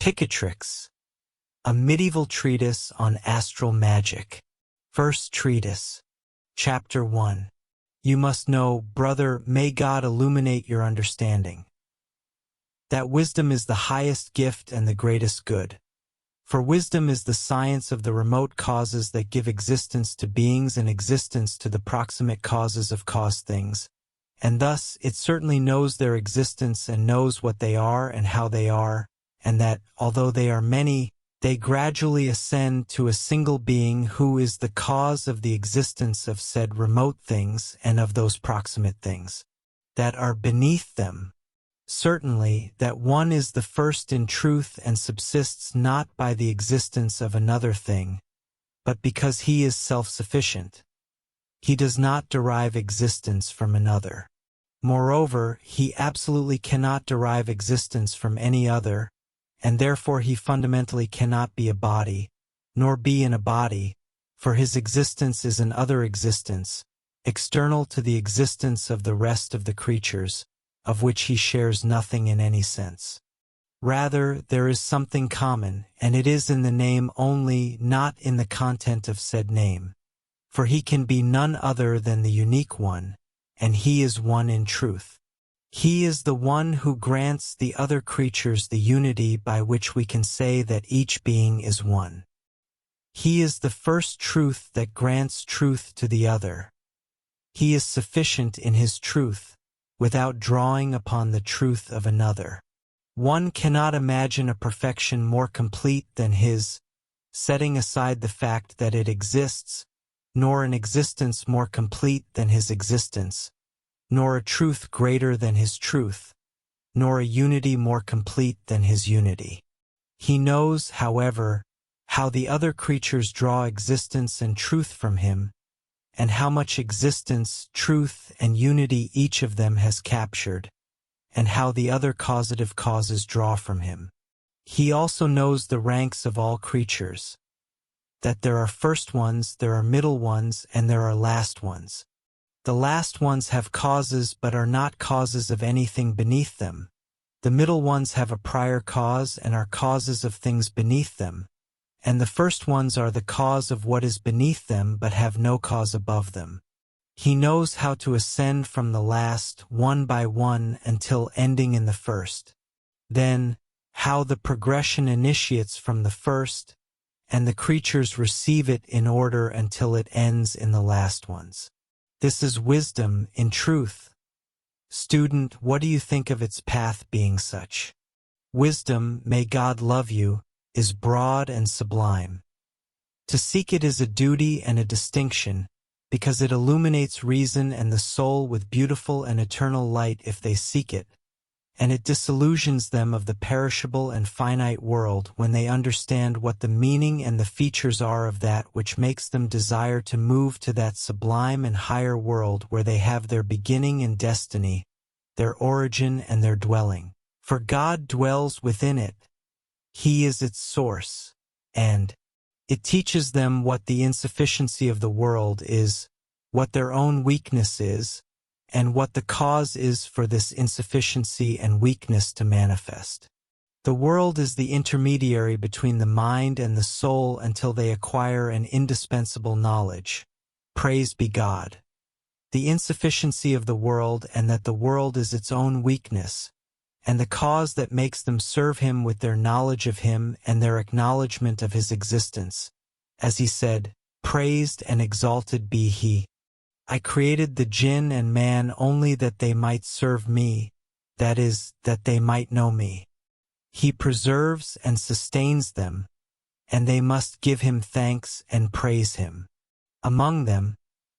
Picatrix, a medieval treatise on astral magic. First Treatise. Chapter 1. You must know, brother, may God illuminate your understanding, that wisdom is the highest gift and the greatest good. For wisdom is the science of the remote causes that give existence to beings and existence to the proximate causes of caused things, and thus it certainly knows their existence and knows what they are and how they are, and that, although they are many, they gradually ascend to a single being who is the cause of the existence of said remote things and of those proximate things that are beneath them. Certainly, that one is the first in truth and subsists not by the existence of another thing, but because he is self-sufficient. He does not derive existence from another. Moreover, he absolutely cannot derive existence from any other, and therefore he fundamentally cannot be a body, nor be in a body, for his existence is an other existence, external to the existence of the rest of the creatures, of which he shares nothing in any sense. Rather, there is something common, and it is in the name only, not in the content of said name. For he can be none other than the unique one, and he is one in truth. He is the one who grants the other creatures the unity by which we can say that each being is one. He is the first truth that grants truth to the other. He is sufficient in his truth, without drawing upon the truth of another. One cannot imagine a perfection more complete than his, setting aside the fact that it exists, nor an existence more complete than his existence, nor a truth greater than his truth, nor a unity more complete than his unity. He knows, however, how the other creatures draw existence and truth from him, and how much existence, truth, and unity each of them has captured, and how the other causative causes draw from him. He also knows the ranks of all creatures, that there are first ones, there are middle ones, and there are last ones. The last ones have causes but are not causes of anything beneath them. The middle ones have a prior cause and are causes of things beneath them, and the first ones are the cause of what is beneath them but have no cause above them. He knows how to ascend from the last, one by one, until ending in the first. Then, how the progression initiates from the first, and the creatures receive it in order until it ends in the last ones. This is wisdom, in truth. Student, what do you think of its path being such? Wisdom, may God love you, is broad and sublime. To seek it is a duty and a distinction, because it illuminates reason and the soul with beautiful and eternal light if they seek it, and it disillusions them of the perishable and finite world when they understand what the meaning and the features are of that which makes them desire to move to that sublime and higher world where they have their beginning and destiny, their origin and their dwelling. For God dwells within it. He is its source, and it teaches them what the insufficiency of the world is, what their own weakness is, and what the cause is for this insufficiency and weakness to manifest. The world is the intermediary between the mind and the soul until they acquire an indispensable knowledge. Praise be God. The insufficiency of the world and that the world is its own weakness, and the cause that makes them serve him with their knowledge of him and their acknowledgement of his existence. As he said, praised and exalted be he. I created the jinn and man only that they might serve me, that is, that they might know me. He preserves and sustains them, and they must give him thanks and praise him. Among them,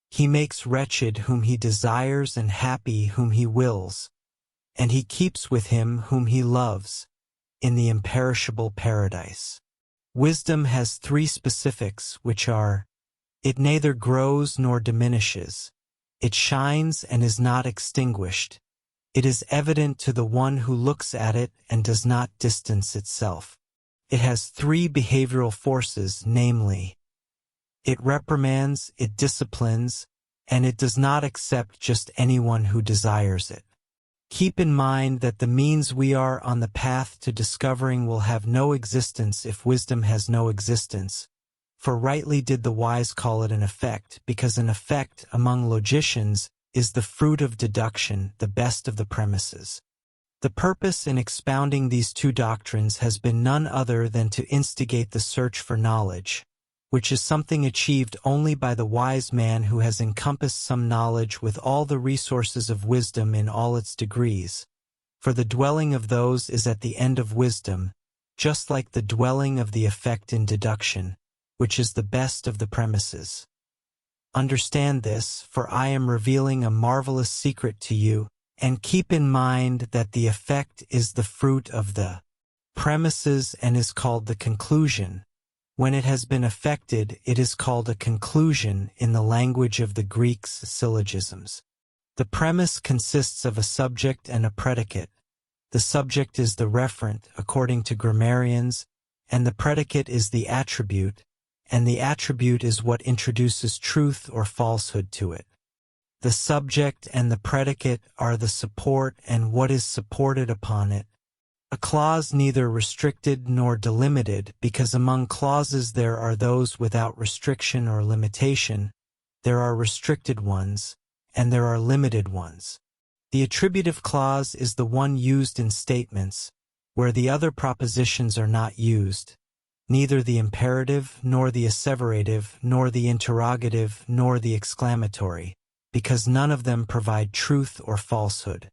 he makes wretched whom he desires and happy whom he wills, and he keeps with him whom he loves, in the imperishable paradise. Wisdom has three specifics, which are, it neither grows nor diminishes. It shines and is not extinguished. It is evident to the one who looks at it and does not distance itself. It has three behavioral forces, namely, it reprimands, it disciplines, and it does not accept just anyone who desires it. Keep in mind that the means we are on the path to discovering will have no existence if wisdom has no existence. For rightly did the wise call it an effect, because an effect, among logicians, is the fruit of deduction, the best of the premises. The purpose in expounding these two doctrines has been none other than to instigate the search for knowledge, which is something achieved only by the wise man who has encompassed some knowledge with all the resources of wisdom in all its degrees. For the dwelling of those is at the end of wisdom, just like the dwelling of the effect in deduction, which is the best of the premises. Understand this, for I am revealing a marvelous secret to you, and keep in mind that the effect is the fruit of the premises and is called the conclusion. When it has been effected, it is called a conclusion in the language of the Greeks' syllogisms. The premise consists of a subject and a predicate. The subject is the referent, according to grammarians, and the predicate is the attribute, and the attribute is what introduces truth or falsehood to it. The subject and the predicate are the support and what is supported upon it. A clause neither restricted nor delimited, because among clauses there are those without restriction or limitation, there are restricted ones, and there are limited ones. The attributive clause is the one used in statements, where the other propositions are not used, neither the imperative, nor the asseverative, nor the interrogative, nor the exclamatory, because none of them provide truth or falsehood.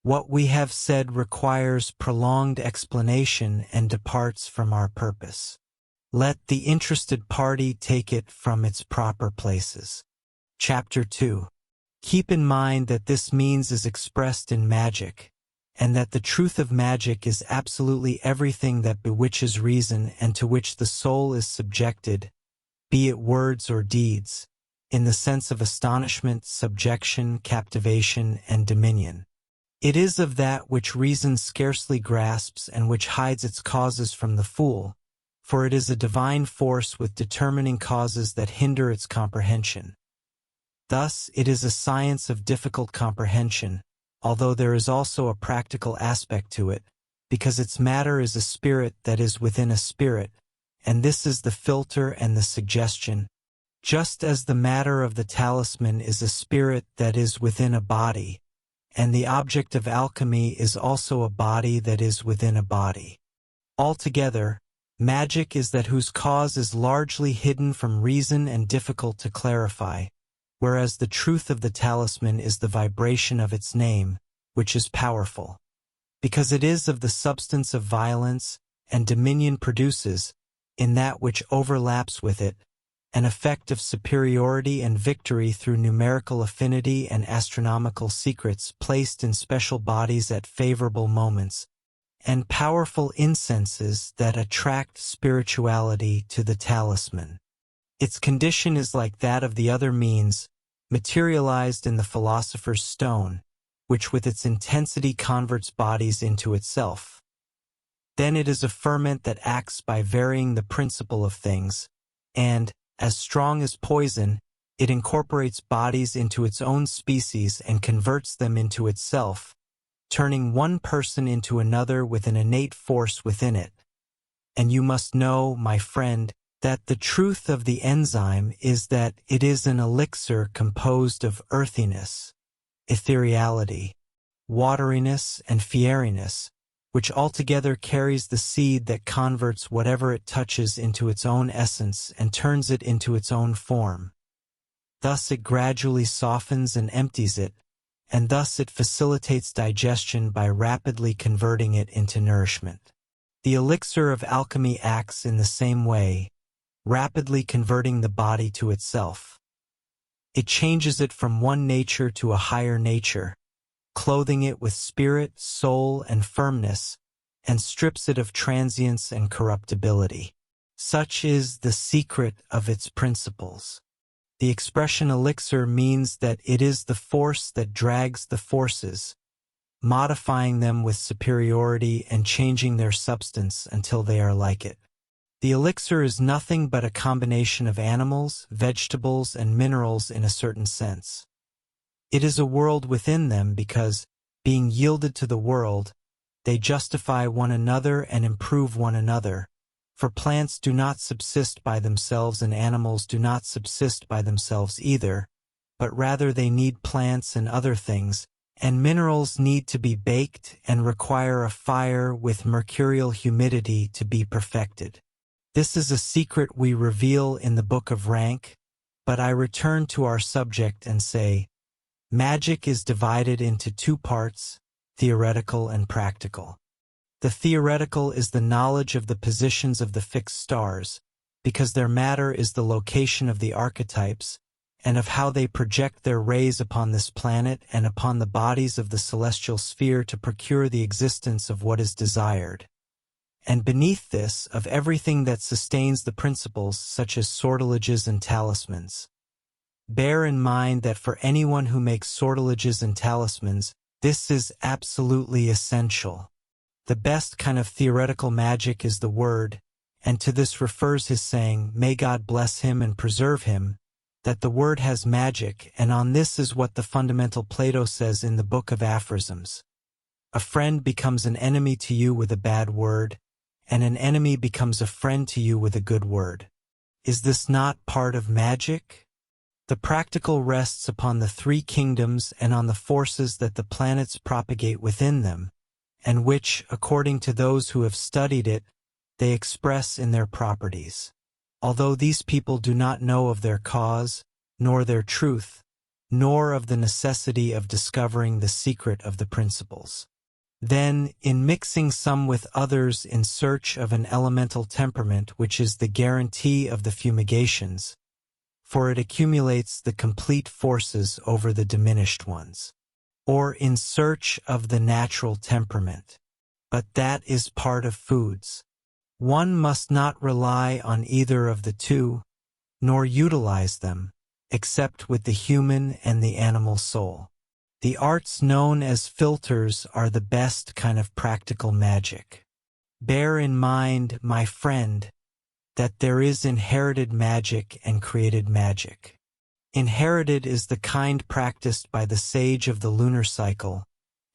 What we have said requires prolonged explanation and departs from our purpose. Let the interested party take it from its proper places. Chapter 2. Keep in mind that this means is expressed in magic, and that the truth of magic is absolutely everything that bewitches reason and to which the soul is subjected, be it words or deeds, in the sense of astonishment, subjection, captivation, and dominion. It is of that which reason scarcely grasps and which hides its causes from the fool, for it is a divine force with determining causes that hinder its comprehension. Thus, it is a science of difficult comprehension, although there is also a practical aspect to it, because its matter is a spirit that is within a spirit, and this is the filter and the suggestion, just as the matter of the talisman is a spirit that is within a body, and the object of alchemy is also a body that is within a body. Altogether, magic is that whose cause is largely hidden from reason and difficult to clarify, whereas the truth of the talisman is the vibration of its name, which is powerful. Because it is of the substance of violence, and dominion produces, in that which overlaps with it, an effect of superiority and victory through numerical affinity and astronomical secrets placed in special bodies at favorable moments, and powerful incenses that attract spirituality to the talisman. Its condition is like that of the other means, materialized in the philosopher's stone, which with its intensity converts bodies into itself. Then it is a ferment that acts by varying the principle of things, and, as strong as poison, it incorporates bodies into its own species and converts them into itself, turning one person into another with an innate force within it. And you must know, my friend, that the truth of the enzyme is that it is an elixir composed of earthiness, ethereality, wateriness, and fieriness, which altogether carries the seed that converts whatever it touches into its own essence and turns it into its own form. Thus it gradually softens and empties it, and thus it facilitates digestion by rapidly converting it into nourishment. The elixir of alchemy acts in the same way, rapidly converting the body to itself. It changes it from one nature to a higher nature, clothing it with spirit, soul, and firmness, and strips it of transience and corruptibility. Such is the secret of its principles. The expression elixir means that it is the force that drags the forces, modifying them with superiority and changing their substance until they are like it. The elixir is nothing but a combination of animals, vegetables, and minerals in a certain sense. It is a world within them because, being yielded to the world, they justify one another and improve one another. For plants do not subsist by themselves and animals do not subsist by themselves either, but rather they need plants and other things, and minerals need to be baked and require a fire with mercurial humidity to be perfected. This is a secret we reveal in the Book of Rank, but I return to our subject and say, magic is divided into two parts, theoretical and practical. The theoretical is the knowledge of the positions of the fixed stars, because their matter is the location of the archetypes, and of how they project their rays upon this planet and upon the bodies of the celestial sphere to procure the existence of what is desired. And beneath this, of everything that sustains the principles such as sortileges and talismans. Bear in mind that for anyone who makes sortileges and talismans, this is absolutely essential. The best kind of theoretical magic is the word, and to this refers his saying, "May God bless him and preserve him," that the word has magic, and on this is what the fundamental Plato says in the Book of Aphorisms. A friend becomes an enemy to you with a bad word, and an enemy becomes a friend to you with a good word. Is this not part of magic? The practical rests upon the three kingdoms and on the forces that the planets propagate within them, and which, according to those who have studied it, they express in their properties. Although these people do not know of their cause, nor their truth, nor of the necessity of discovering the secret of the principles. Then, in mixing some with others in search of an elemental temperament which is the guarantee of the fumigations, for it accumulates the complete forces over the diminished ones, or in search of the natural temperament. But that is part of foods. One must not rely on either of the two, nor utilize them, except with the human and the animal soul. The arts known as filters are the best kind of practical magic. Bear in mind, my friend, that there is inherited magic and created magic. Inherited is the kind practiced by the sage of the lunar cycle,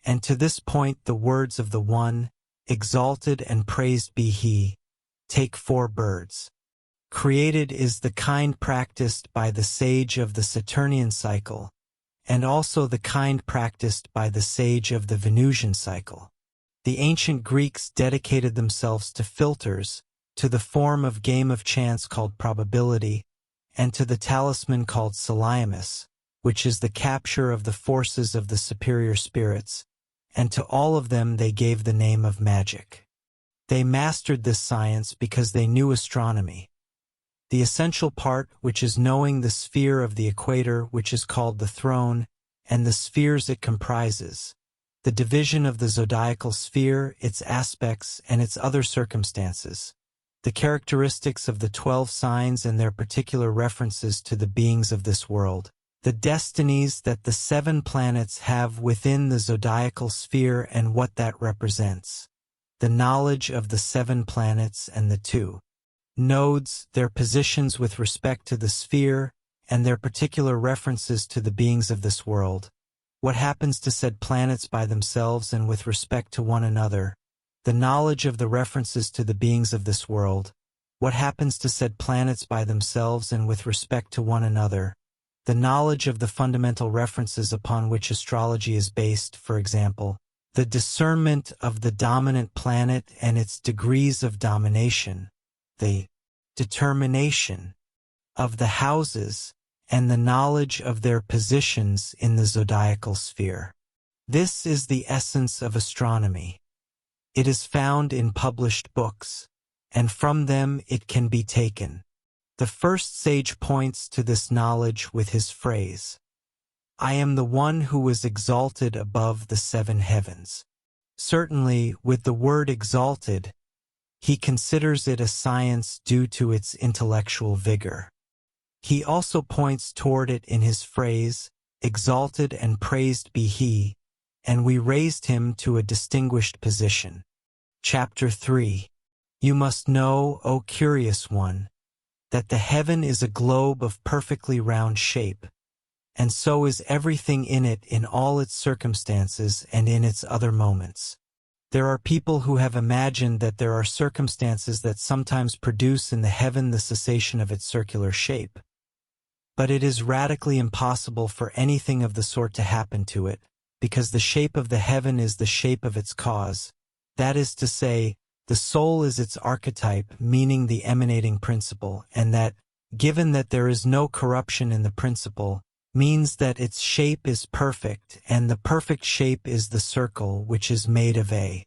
and to this point the words of the one, exalted and praised be he, take 4 birds. Created is the kind practiced by the sage of the Saturnian cycle, and also the kind practiced by the sage of the Venusian cycle. The ancient Greeks dedicated themselves to filters, to the form of game of chance called probability, and to the talisman called Salaimus, which is the capture of the forces of the superior spirits, and to all of them they gave the name of magic. They mastered this science because they knew astronomy. The essential part, which is knowing the sphere of the equator, which is called the throne, and the spheres it comprises, the division of the zodiacal sphere, its aspects, and its other circumstances, the characteristics of the 12 signs and their particular references to the beings of this world, the destinies that the 7 planets have within the zodiacal sphere and what that represents, the knowledge of the 7 planets and the 2 nodes, their positions with respect to the sphere, and their particular references to the beings of this world, what happens to said planets by themselves and with respect to one another, the knowledge of the references to the beings of this world, what happens to said planets by themselves and with respect to one another, the knowledge of the fundamental references upon which astrology is based, for example, the discernment of the dominant planet and its degrees of domination, the determination of the houses, and the knowledge of their positions in the zodiacal sphere. This is the essence of astronomy. It is found in published books, and from them it can be taken. The first sage points to this knowledge with his phrase, "I am the one who was exalted above the 7 heavens." Certainly, with the word exalted, he considers it a science due to its intellectual vigor. He also points toward it in his phrase, "Exalted and praised be he," and we raised him to a distinguished position. Chapter 3. You must know, O curious one, that the heaven is a globe of perfectly round shape, and so is everything in it in all its circumstances and in its other moments. There are people who have imagined that there are circumstances that sometimes produce in the heaven the cessation of its circular shape. But it is radically impossible for anything of the sort to happen to it, because the shape of the heaven is the shape of its cause. That is to say, the soul is its archetype, meaning the emanating principle, and that, given that there is no corruption in the principle, means that its shape is perfect, and the perfect shape is the circle, which is made of a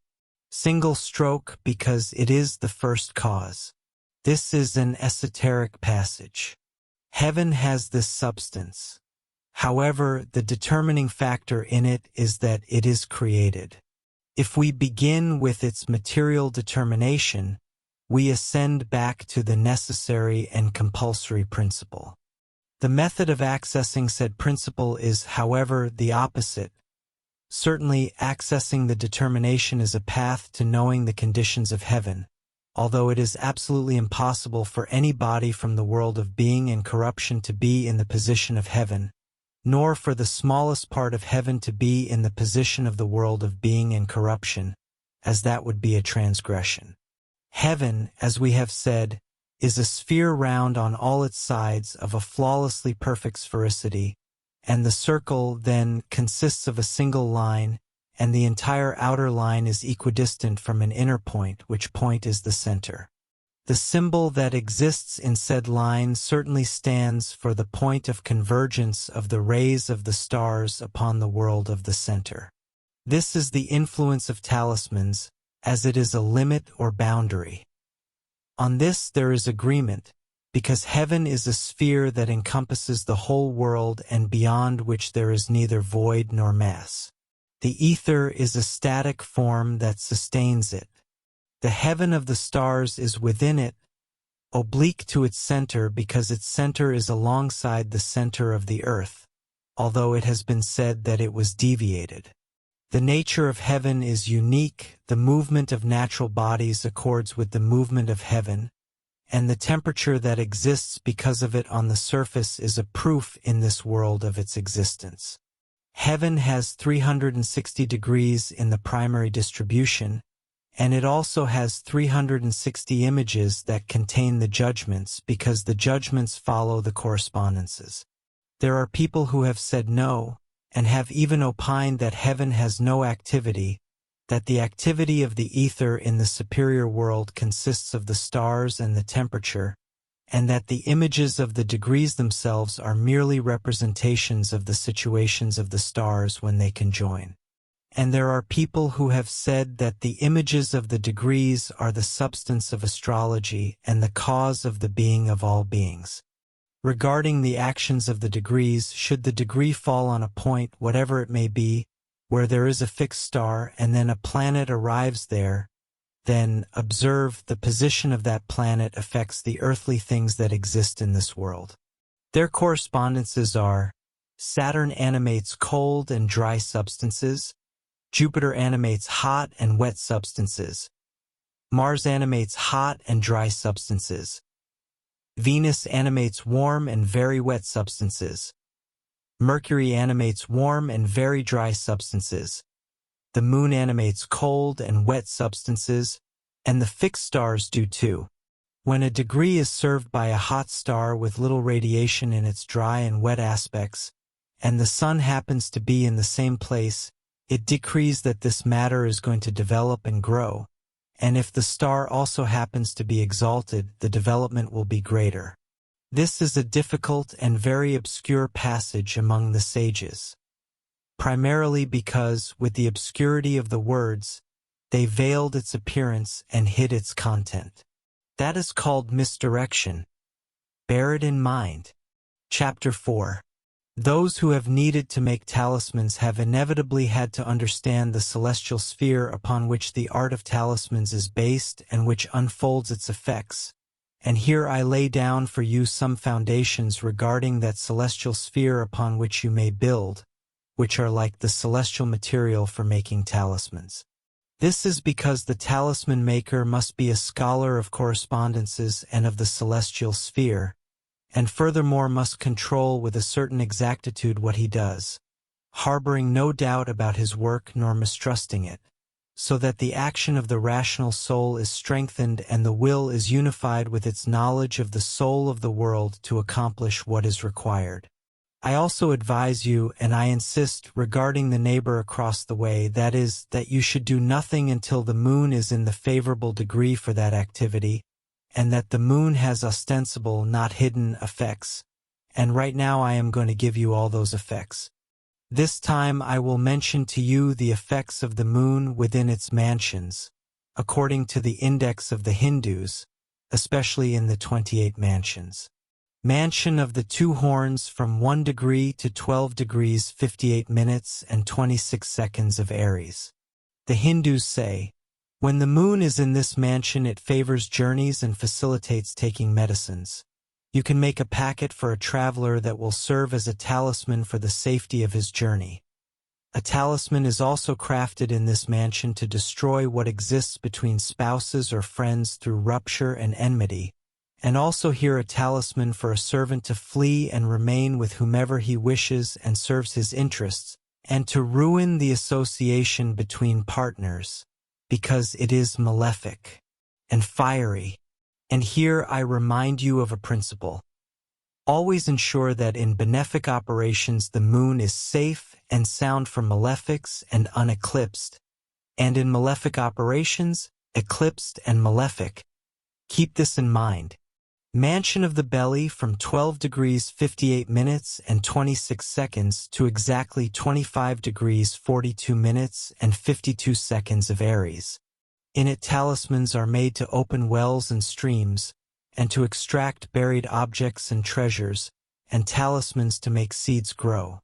single stroke because it is the first cause. This is an esoteric passage. Heaven has this substance. However, the determining factor in it is that it is created. If we begin with its material determination, we ascend back to the necessary and compulsory principle. The method of accessing said principle is, however, the opposite. Certainly, accessing the determination is a path to knowing the conditions of heaven, although it is absolutely impossible for any body from the world of being and corruption to be in the position of heaven, nor for the smallest part of heaven to be in the position of the world of being and corruption, as that would be a transgression. Heaven, as we have said, is a sphere round on all its sides of a flawlessly perfect sphericity, and the circle, then, consists of a single line, and the entire outer line is equidistant from an inner point, which point is the center. The symbol that exists in said line certainly stands for the point of convergence of the rays of the stars upon the world of the center. This is the influence of talismans, as it is a limit or boundary. On this there is agreement, because heaven is a sphere that encompasses the whole world and beyond which there is neither void nor mass. The ether is a static form that sustains it. The heaven of the stars is within it, oblique to its center because its center is alongside the center of the earth, although it has been said that it was deviated. The nature of heaven is unique, the movement of natural bodies accords with the movement of heaven, and the temperature that exists because of it on the surface is a proof in this world of its existence. Heaven has 360 degrees in the primary distribution, and it also has 360 images that contain the judgments because the judgments follow the correspondences. There are people who have said no, and have even opined that heaven has no activity, that the activity of the ether in the superior world consists of the stars and the temperature, and that the images of the degrees themselves are merely representations of the situations of the stars when they conjoin. And there are people who have said that the images of the degrees are the substance of astrology and the cause of the being of all beings. Regarding the actions of the degrees, should the degree fall on a point, whatever it may be, where there is a fixed star and then a planet arrives there, then, observe, the position of that planet affects the earthly things that exist in this world. Their correspondences are: Saturn animates cold and dry substances, Jupiter animates hot and wet substances, Mars animates hot and dry substances, Venus animates warm and very wet substances, Mercury animates warm and very dry substances, the moon animates cold and wet substances, and the fixed stars do too. When a degree is served by a hot star with little radiation in its dry and wet aspects, and the sun happens to be in the same place, it decrees that this matter is going to develop and grow, and if the star also happens to be exalted, the development will be greater. This is a difficult and very obscure passage among the sages, primarily because, with the obscurity of the words, they veiled its appearance and hid its content. That is called misdirection. Bear it in mind. Chapter 4. Those who have needed to make talismans have inevitably had to understand the celestial sphere upon which the art of talismans is based and which unfolds its effects, and here I lay down for you some foundations regarding that celestial sphere upon which you may build, which are like the celestial material for making talismans. This is because the talisman maker must be a scholar of correspondences and of the celestial sphere, and furthermore must control with a certain exactitude what he does, harboring no doubt about his work nor mistrusting it, so that the action of the rational soul is strengthened and the will is unified with its knowledge of the soul of the world to accomplish what is required. I also advise you, and I insist regarding the neighbor across the way, that is, that you should do nothing until the moon is in the favorable degree for that activity, and that the moon has ostensible, not hidden, effects. And right now I am going to give you all those effects. This time I will mention to you the effects of the moon within its mansions, according to the index of the Hindus, especially in the 28 mansions. Mansion of the two horns from 1 degree to 12 degrees 58 minutes and 26 seconds of Aries. The Hindus say, when the moon is in this mansion it favors journeys and facilitates taking medicines. You can make a packet for a traveler that will serve as a talisman for the safety of his journey. A talisman is also crafted in this mansion to destroy what exists between spouses or friends through rupture and enmity, and also here a talisman for a servant to flee and remain with whomever he wishes and serves his interests, and to ruin the association between partners, because it is malefic and fiery. And here I remind you of a principle. Always ensure that in benefic operations the moon is safe and sound from malefics and uneclipsed, and in malefic operations, eclipsed and malefic. Keep this in mind. Mansion of the belly from 12 degrees 58 minutes and 26 seconds to exactly 25 degrees 42 minutes and 52 seconds of Aries. In it talismans are made to open wells and streams, and to extract buried objects and treasures, and talismans to make seeds grow.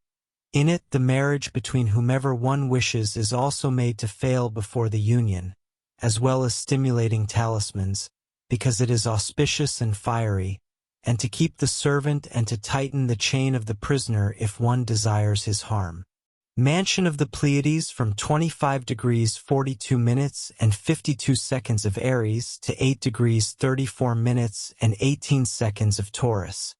In it the marriage between whomever one wishes is also made to fail before the union, as well as stimulating talismans, because it is auspicious and fiery, and to keep the servant and to tighten the chain of the prisoner if one desires his harm. Mansion of the Pleiades from 25 degrees 42 minutes and 52 seconds of Aries to 8 degrees 34 minutes and 18 seconds of Taurus.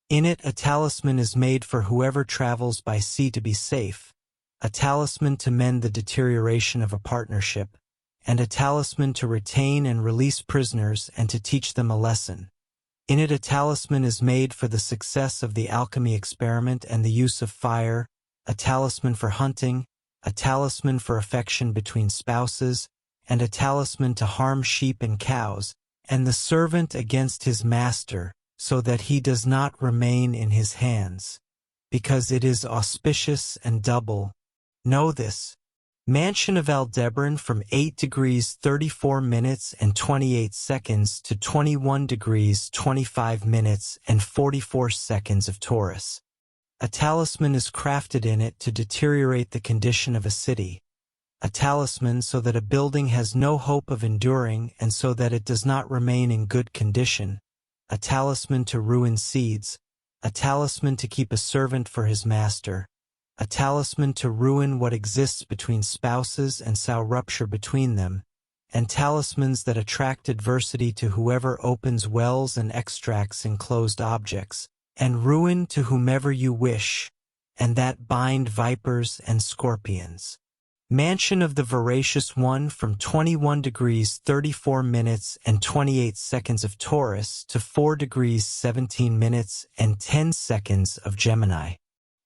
In it a talisman is made for whoever travels by sea to be safe, a talisman to mend the deterioration of a partnership, and a talisman to retain and release prisoners and to teach them a lesson. In it a talisman is made for the success of the alchemy experiment and the use of fire, a talisman for hunting, a talisman for affection between spouses, and a talisman to harm sheep and cows, and the servant against his master, so that he does not remain in his hands, because it is auspicious and double. Know this. Mansion of Aldebaran from 8 degrees 34 minutes and 28 seconds to 21 degrees 25 minutes and 44 seconds of Taurus. A talisman is crafted in it to deteriorate the condition of a city. A talisman so that a building has no hope of enduring and so that it does not remain in good condition. A talisman to ruin seeds. A talisman to keep a servant for his master. A talisman to ruin what exists between spouses and sow rupture between them, and talismans that attract adversity to whoever opens wells and extracts enclosed objects, and ruin to whomever you wish, and that bind vipers and scorpions. Mansion of the Voracious One from 21 degrees 34 minutes and 28 seconds of Taurus to 4 degrees 17 minutes and 10 seconds of Gemini.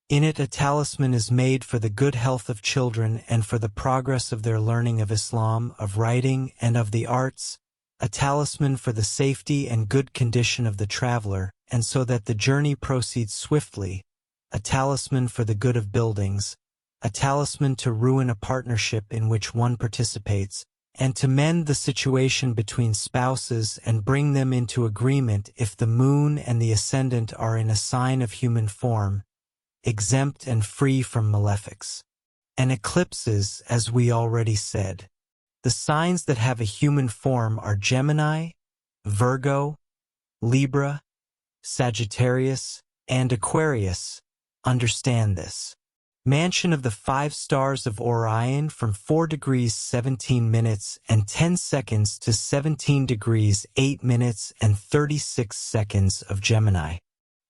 In it a talisman is made for the good health of children and for the progress of their learning of Islam, of writing, and of the arts, a talisman for the safety and good condition of the traveler, and so that the journey proceeds swiftly, a talisman for the good of buildings, a talisman to ruin a partnership in which one participates, and to mend the situation between spouses and bring them into agreement if the moon and the ascendant are in a sign of human form, exempt and free from malefics. And eclipses, as we already said. The signs that have a human form are Gemini, Virgo, Libra, Sagittarius, and Aquarius. Understand this. Mansion of the 5 stars of Orion from 4 degrees 17 minutes and 10 seconds to 17 degrees 8 minutes and 36 seconds of Gemini.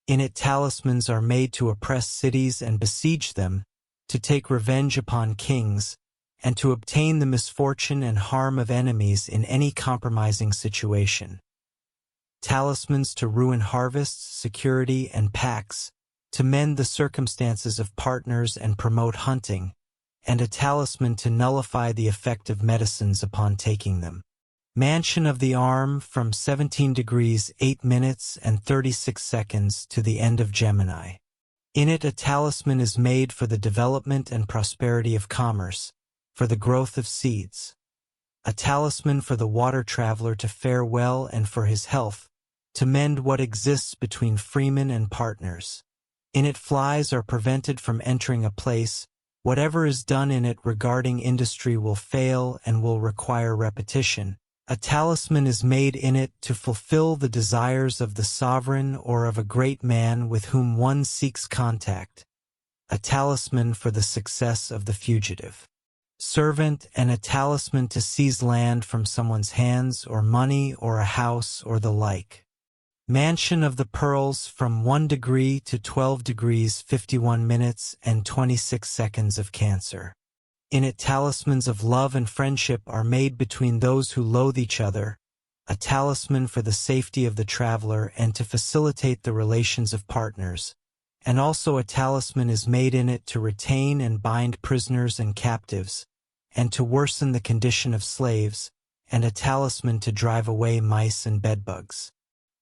In it, talismans are made to oppress cities and besiege them, to take revenge upon kings, and to obtain the misfortune and harm of enemies in any compromising situation. Talismans to ruin harvests, security, and packs, to mend the circumstances of partners and promote hunting, and a talisman to nullify the effect of medicines upon taking them. Mansion of the Arm from 17 degrees 8 minutes and 36 seconds to the end of Gemini. In it, a talisman is made for the development and prosperity of commerce, for the growth of seeds. A talisman for the water traveler to fare well and for his health, to mend what exists between freemen and partners. In it, flies are prevented from entering a place. Whatever is done in it regarding industry will fail and will require repetition. A talisman is made in it to fulfill the desires of the sovereign or of a great man with whom one seeks contact. A talisman for the success of the fugitive servant, and a talisman to seize land from someone's hands or money or a house or the like. Mansion of the Pearls from 1 degree to 12 degrees 51 minutes and 26 seconds of Cancer. In it, talismans of love and friendship are made between those who loathe each other, a talisman for the safety of the traveler and to facilitate the relations of partners, and also a talisman is made in it to retain and bind prisoners and captives, and to worsen the condition of slaves, and a talisman to drive away mice and bedbugs.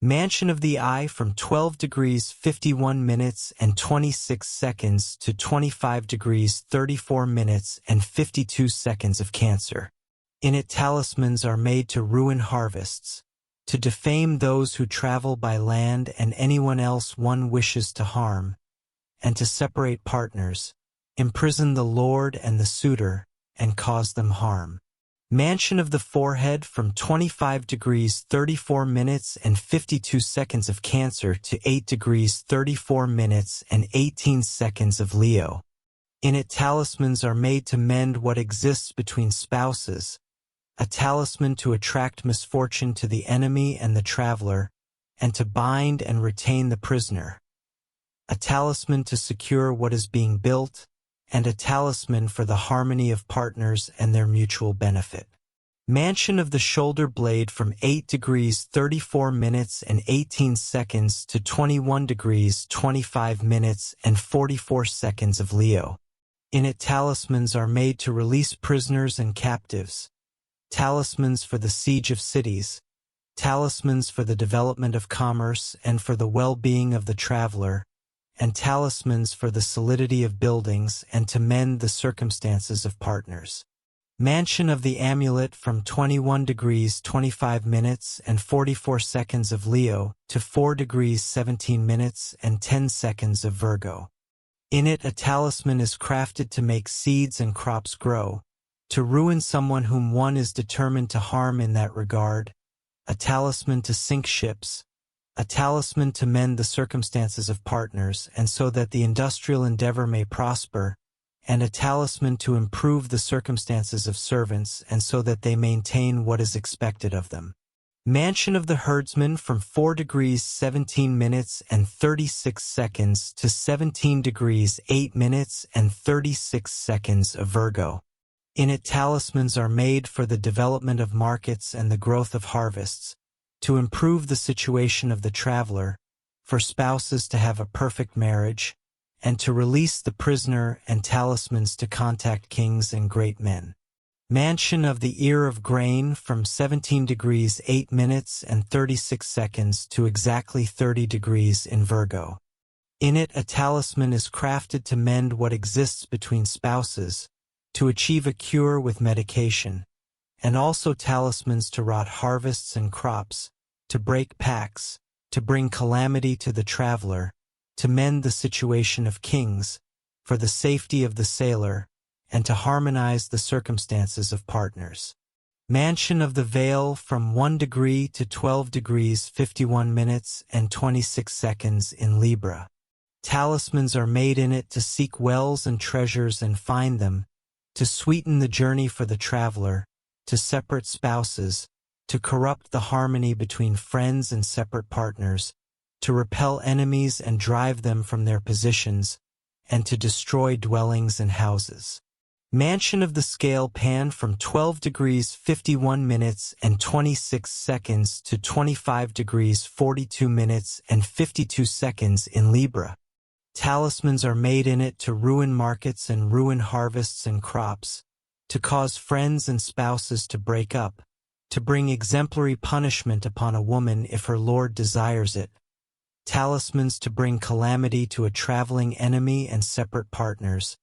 Mansion of the Eye from 12 degrees 51 minutes and 26 seconds to 25 degrees 34 minutes and 52 seconds of Cancer. In it, talismans are made to ruin harvests, to defame those who travel by land and anyone else one wishes to harm, and to separate partners, imprison the lord and the suitor, and cause them harm. Mansion of the Forehead from 25 degrees 34 minutes and 52 seconds of Cancer to 8 degrees 34 minutes and 18 seconds of Leo. In it, talismans are made to mend what exists between spouses, a talisman to attract misfortune to the enemy and the traveler, and to bind and retain the prisoner, a talisman to secure what is being built, and a talisman for the harmony of partners and their mutual benefit. Mansion of the Shoulder Blade from 8 degrees 34 minutes and 18 seconds to 21 degrees 25 minutes and 44 seconds of Leo. In it, talismans are made to release prisoners and captives, talismans for the siege of cities, talismans for the development of commerce and for the well-being of the traveler, and talismans for the solidity of buildings and to mend the circumstances of partners. Mansion of the Amulet from 21 degrees 25 minutes and 44 seconds of Leo to 4 degrees 17 minutes and 10 seconds of Virgo. In it, a talisman is crafted to make seeds and crops grow, to ruin someone whom one is determined to harm in that regard, a talisman to sink ships, a talisman to mend the circumstances of partners and so that the industrial endeavor may prosper, and a talisman to improve the circumstances of servants and so that they maintain what is expected of them. Mansion of the Herdsman from 4 degrees 17 minutes and 36 seconds to 17 degrees 8 minutes and 36 seconds of Virgo. In it, talismans are made for the development of markets and the growth of harvests, to improve the situation of the traveler, for spouses to have a perfect marriage, and to release the prisoner, and talismans to contact kings and great men. Mansion of the Ear of Grain from 17 degrees 8 minutes and 36 seconds to exactly 30 degrees in Virgo. In it, a talisman is crafted to mend what exists between spouses, to achieve a cure with medication, and also talismans to rot harvests and crops, to break packs, to bring calamity to the traveler, to mend the situation of kings, for the safety of the sailor, and to harmonize the circumstances of partners. Mansion of the Veil from 1 degree to 12 degrees 51 minutes and 26 seconds in Libra. Talismans are made in it to seek wells and treasures and find them, to sweeten the journey for the traveler, to separate spouses, to corrupt the harmony between friends and separate partners, to repel enemies and drive them from their positions, and to destroy dwellings and houses. Mansion of the Scale Pan from 12 degrees 51 minutes and 26 seconds to 25 degrees 42 minutes and 52 seconds in Libra. Talismans are made in it to ruin markets and ruin harvests and crops, to cause friends and spouses to break up, to bring exemplary punishment upon a woman if her lord desires it. Talismans to bring calamity to a traveling enemy and separate partners,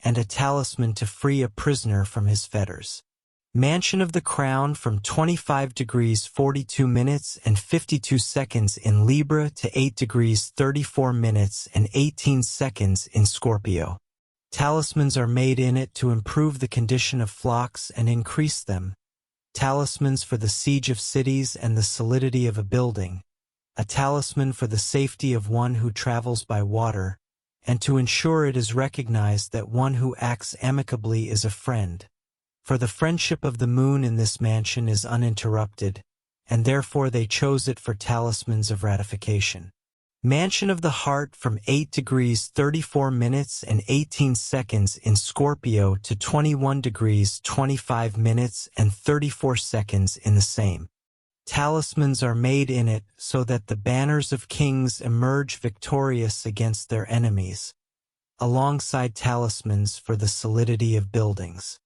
and a talisman to free a prisoner from his fetters. Mansion of the Crown from 25 degrees 42 minutes and 52 seconds in Libra to 8 degrees 34 minutes and 18 seconds in Scorpio. Talismans are made in it to improve the condition of flocks and increase them. Talismans for the siege of cities and the solidity of a building. A talisman for the safety of one who travels by water, and to ensure it is recognized that one who acts amicably is a friend. For the friendship of the moon in this mansion is uninterrupted, and therefore they chose it for talismans of ratification. Mansion of the Heart from 8 degrees 34 minutes and 18 seconds in Scorpio to 21 degrees 25 minutes and 34 seconds in the same. Talismans are made in it so that the banners of kings emerge victorious against their enemies, alongside talismans for the solidity of buildings.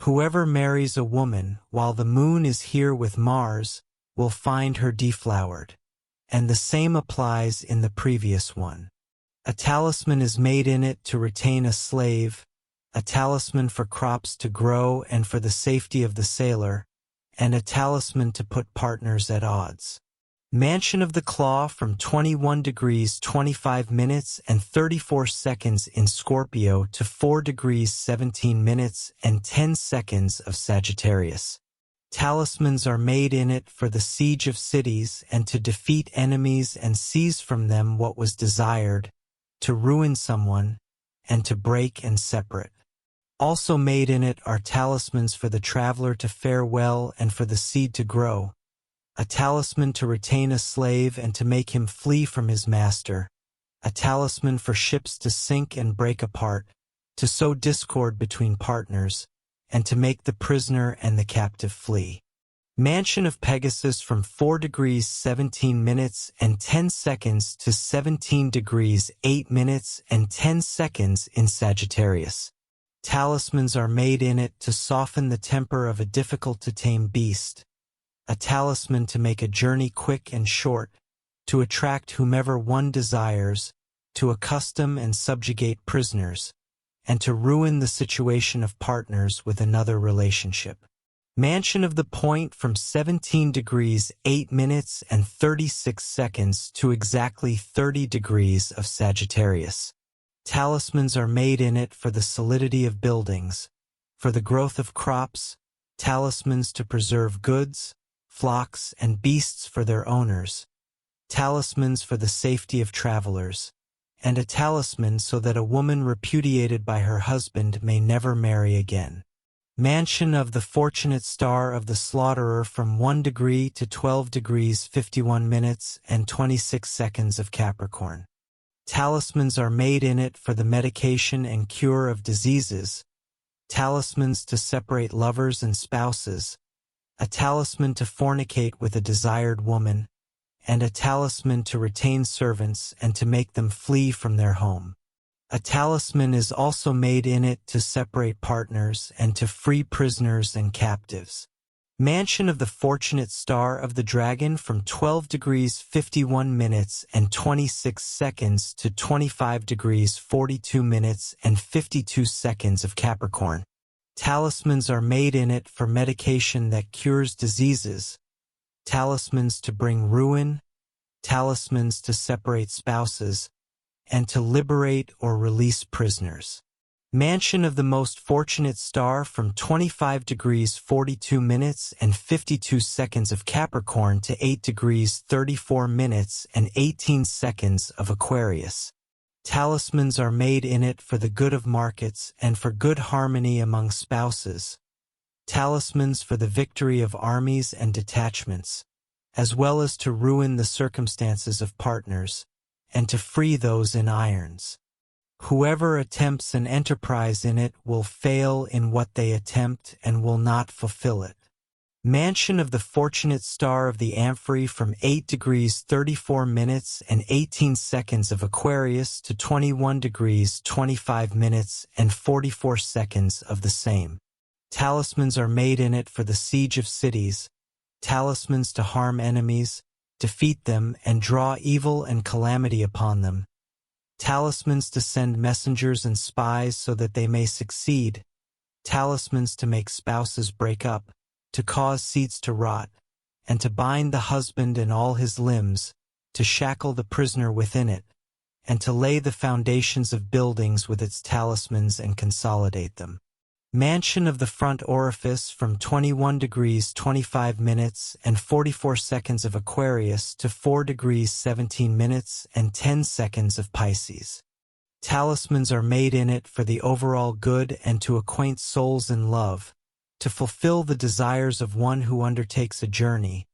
Whoever marries a woman while the moon is here with Mars will find her deflowered, and the same applies in the previous one. A talisman is made in it to retain a slave, a talisman for crops to grow and for the safety of the sailor, and a talisman to put partners at odds. Mansion of the Claw from 21 degrees 25 minutes and 34 seconds in Scorpio to 4 degrees 17 minutes and 10 seconds of Sagittarius. Talismans are made in it for the siege of cities and to defeat enemies and seize from them what was desired, to ruin someone, and to break and separate. Also made in it are talismans for the traveler to fare well and for the seed to grow, a talisman to retain a slave and to make him flee from his master, a talisman for ships to sink and break apart, to sow discord between partners, and to make the prisoner and the captive flee. Mansion of Pegasus from 4 degrees 17 minutes and 10 seconds to 17 degrees 8 minutes and 10 seconds in Sagittarius. Talismans are made in it to soften the temper of a difficult-to-tame beast, a talisman to make a journey quick and short, to attract whomever one desires, to accustom and subjugate prisoners, and to ruin the situation of partners with another relationship. Mansion of the Point from 17 degrees 8 minutes and 36 seconds to exactly 30 degrees of Sagittarius. Talismans are made in it for the solidity of buildings, for the growth of crops, talismans to preserve goods, flocks, and beasts for their owners, talismans for the safety of travelers, and a talisman so that a woman repudiated by her husband may never marry again. Mansion of the Fortunate Star of the Slaughterer from 1 degree to 12 degrees 51 minutes and 26 seconds of Capricorn. Talismans are made in it for the medication and cure of diseases, talismans to separate lovers and spouses, a talisman to fornicate with a desired woman, and a talisman to retain servants and to make them flee from their home. A talisman is also made in it to separate partners and to free prisoners and captives. Mansion of the Fortunate Star of the Dragon from 12 degrees 51 minutes and 26 seconds to 25 degrees 42 minutes and 52 seconds of Capricorn. Talismans are made in it for medication that cures diseases, talismans to bring ruin, talismans to separate spouses, and to liberate or release prisoners. Mansion of the Most Fortunate Star from 25 degrees 42 minutes and 52 seconds of Capricorn to 8 degrees 34 minutes and 18 seconds of Aquarius. Talismans are made in it for the good of markets and for good harmony among spouses, talismans for the victory of armies and detachments, as well as to ruin the circumstances of partners, and to free those in irons. Whoever attempts an enterprise in it will fail in what they attempt and will not fulfill it. Mansion of the fortunate star of the Amphory from 8 degrees 34 minutes and 18 seconds of Aquarius to 21 degrees 25 minutes and 44 seconds of the same. Talismans are made in it for the siege of cities, talismans to harm enemies, defeat them, and draw evil and calamity upon them. Talismans to send messengers and spies so that they may succeed. Talismans to make spouses break up, to cause seeds to rot, and to bind the husband and all his limbs, to shackle the prisoner within it, and to lay the foundations of buildings with its talismans and consolidate them. Mansion of the front orifice from 21 degrees 25 minutes and 44 seconds of Aquarius to 4 degrees 17 minutes and 10 seconds of Pisces. Talismans are made in it for the overall good and to acquaint souls in love, to fulfill the desires of one who undertakes a journey,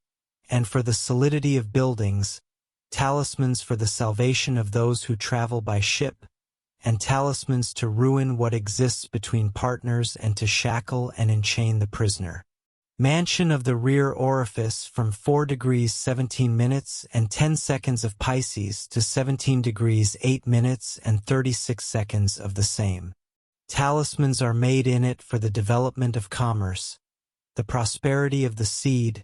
and for the solidity of buildings, talismans for the salvation of those who travel by ship, and talismans to ruin what exists between partners and to shackle and enchain the prisoner. Mansion of the rear orifice from 4 degrees 17 minutes and 10 seconds of Pisces to 17 degrees 8 minutes and 36 seconds of the same. Talismans are made in it for the development of commerce, the prosperity of the seed,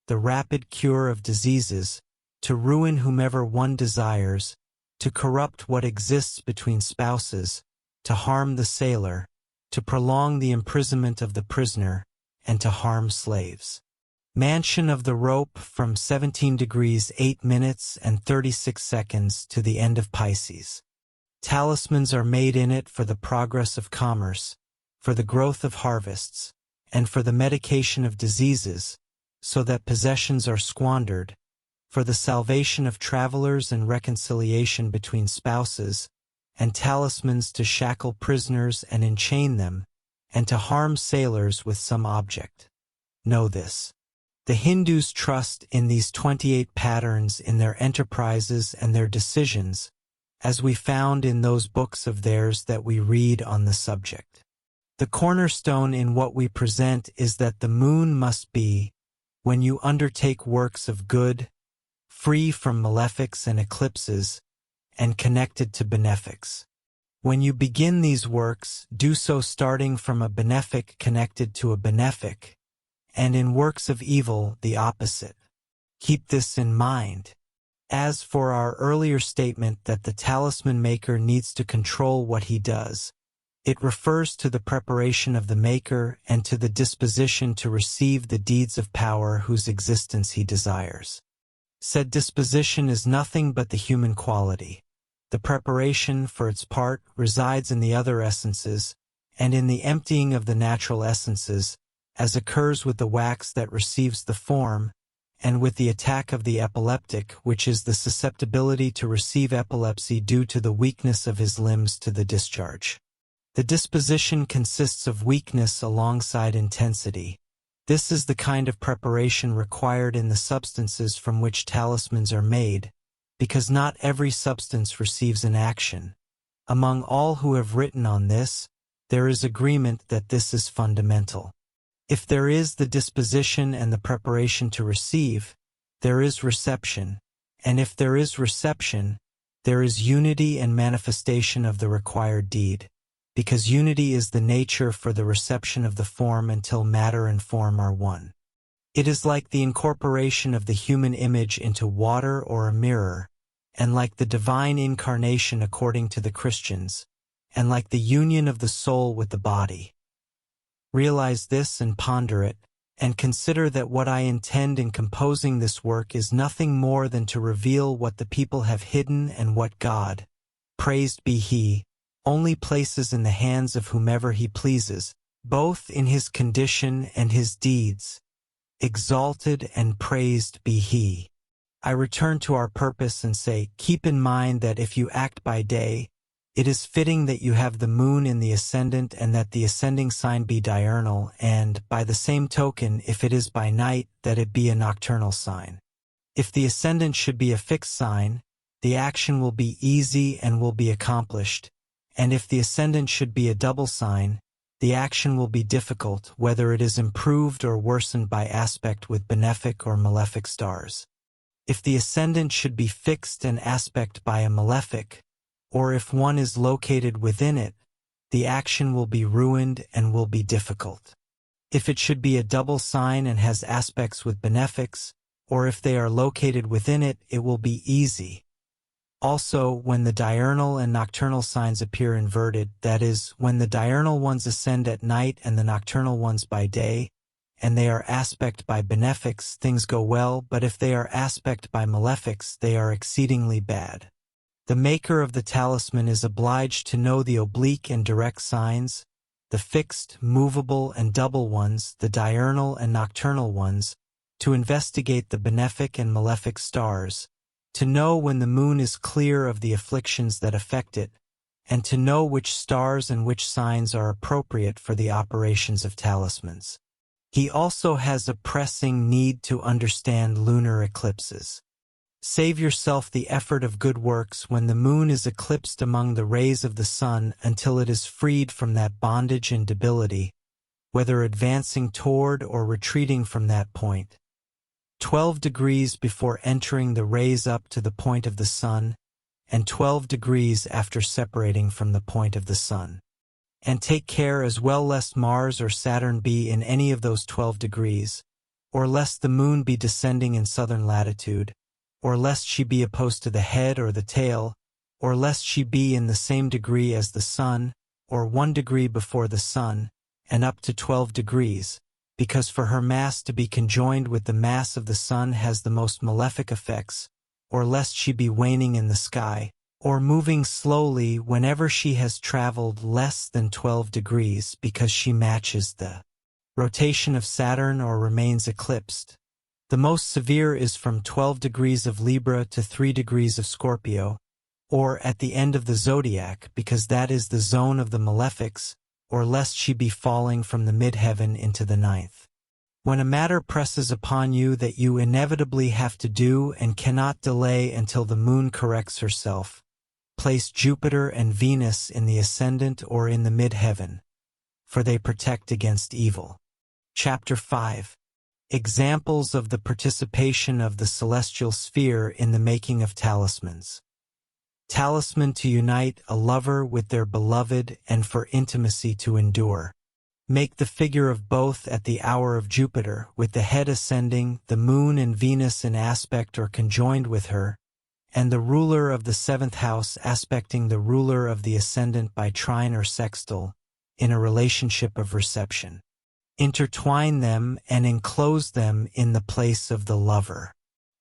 the rapid cure of diseases, to ruin whomever one desires, to corrupt what exists between spouses, to harm the sailor, to prolong the imprisonment of the prisoner, and to harm slaves. Mansion of the rope from 17 degrees 8 minutes and 36 seconds to the end of Pisces. Talismans are made in it for the progress of commerce, for the growth of harvests, and for the medication of diseases, so that possessions are squandered, for the salvation of travelers and reconciliation between spouses, and talismans to shackle prisoners and enchain them, and to harm sailors with some object. Know this. The Hindus trust in these 28 patterns in their enterprises and their decisions, as we found in those books of theirs that we read on the subject. The cornerstone in what we present is that the moon must be, when you undertake works of good, free from malefics and eclipses, and connected to benefics. When you begin these works, do so starting from a benefic connected to a benefic, and in works of evil, the opposite. Keep this in mind. As for our earlier statement that the talisman maker needs to control what he does, it refers to the preparation of the maker and to the disposition to receive the deeds of power whose existence he desires. Said disposition is nothing but the human quality. The preparation, for its part, resides in the other essences, and in the emptying of the natural essences, as occurs with the wax that receives the form, and with the attack of the epileptic, which is the susceptibility to receive epilepsy due to the weakness of his limbs to the discharge. The disposition consists of weakness alongside intensity. This is the kind of preparation required in the substances from which talismans are made, because not every substance receives an action. Among all who have written on this, there is agreement that this is fundamental. If there is the disposition and the preparation to receive, there is reception, and if there is reception, there is unity and manifestation of the required deed, because unity is the nature for the reception of the form until matter and form are one. It is like the incorporation of the human image into water or a mirror, and like the divine incarnation according to the Christians, and like the union of the soul with the body. Realize this and ponder it, and consider that what I intend in composing this work is nothing more than to reveal what the people have hidden and what God, praised be He, only places in the hands of whomever He pleases, both in His condition and His deeds. Exalted and praised be He. I return to our purpose and say, keep in mind that if you act by day, it is fitting that you have the moon in the ascendant and that the ascending sign be diurnal, and, by the same token, if it is by night, that it be a nocturnal sign. If the ascendant should be a fixed sign, the action will be easy and will be accomplished, and if the ascendant should be a double sign, the action will be difficult, whether it is improved or worsened by aspect with benefic or malefic stars. If the ascendant should be fixed and aspect by a malefic, or if one is located within it, the action will be ruined and will be difficult. If it should be a double sign and has aspects with benefics, or if they are located within it, it will be easy. Also, when the diurnal and nocturnal signs appear inverted, that is, when the diurnal ones ascend at night and the nocturnal ones by day, and they are aspect by benefics, things go well, but if they are aspect by malefics, they are exceedingly bad. The maker of the talisman is obliged to know the oblique and direct signs, the fixed, movable, and double ones, the diurnal and nocturnal ones, to investigate the benefic and malefic stars, to know when the moon is clear of the afflictions that affect it, and to know which stars and which signs are appropriate for the operations of talismans. He also has a pressing need to understand lunar eclipses. Save yourself the effort of good works when the moon is eclipsed among the rays of the sun until it is freed from that bondage and debility, whether advancing toward or retreating from that point. 12 degrees before entering the rays up to the point of the sun, and 12 degrees after separating from the point of the sun. And take care as well lest Mars or Saturn be in any of those 12 degrees, or lest the moon be descending in southern latitude, or lest she be opposed to the head or the tail, or lest she be in the same degree as the sun, or 1 degree before the sun, and up to 12 degrees, because for her mass to be conjoined with the mass of the sun has the most malefic effects, or lest she be waning in the sky, or moving slowly whenever she has traveled less than 12 degrees because she matches the rotation of Saturn or remains eclipsed. The most severe is from 12 degrees of Libra to 3 degrees of Scorpio, or at the end of the zodiac, because that is the zone of the malefics, or lest she be falling from the mid-heaven into the ninth. When a matter presses upon you that you inevitably have to do and cannot delay until the moon corrects herself, place Jupiter and Venus in the ascendant or in the mid-heaven, for they protect against evil. Chapter 5. Examples of the participation of the celestial sphere in the making of talismans. Talisman to unite a lover with their beloved and for intimacy to endure. Make the figure of both at the hour of Jupiter, with the head ascending, the moon and Venus in aspect or conjoined with her, and the ruler of the 7th house aspecting the ruler of the ascendant by trine or sextile, in a relationship of reception. Intertwine them and enclose them in the place of the lover.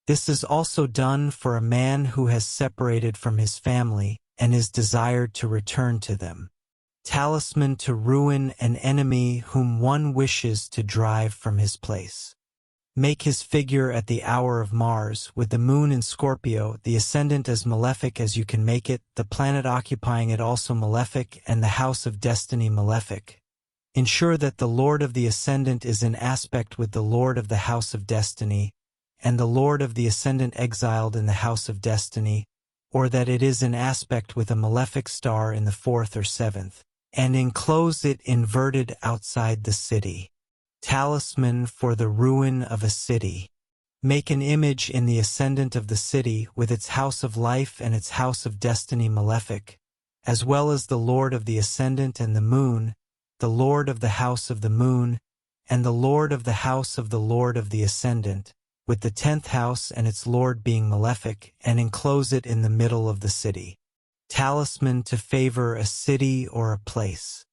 This is also done for a man who has separated from his family and is desired to return to them. Talisman to ruin an enemy whom one wishes to drive from his place. Make his figure at the hour of Mars, with the moon in Scorpio, the ascendant as malefic as you can make it, the planet occupying it also malefic, and the house of destiny malefic. Ensure that the lord of the ascendant is in aspect with the lord of the house of destiny, and the lord of the ascendant exiled in the house of destiny, or that it is in aspect with a malefic star in the 4th or 7th, and enclose it inverted outside the city. Talisman for the ruin of a city. Make an image in the ascendant of the city with its house of life and its house of destiny malefic, as well as the lord of the ascendant and the moon, the lord of the house of the moon, and the lord of the house of the lord of the ascendant, with the 10th house and its lord being malefic, and enclose it in the middle of the city. Talisman to favor a city or a place.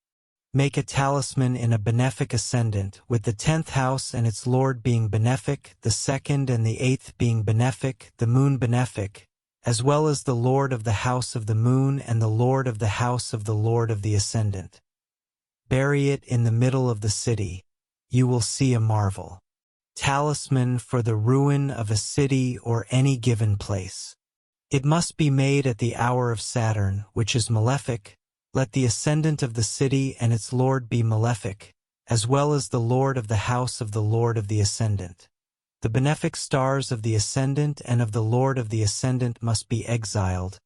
Make a talisman in a benefic ascendant, with the 10th house and its lord being benefic, the 2nd and the 8th being benefic, the moon benefic, as well as the lord of the house of the moon and the lord of the house of the lord of the ascendant. Bury it in the middle of the city. You will see a marvel. Talisman for the ruin of a city or any given place. It must be made at the hour of Saturn, which is malefic. Let the ascendant of the city and its lord be malefic, as well as the lord of the house of the lord of the ascendant. The benefic stars of the ascendant and of the lord of the ascendant must be exiled,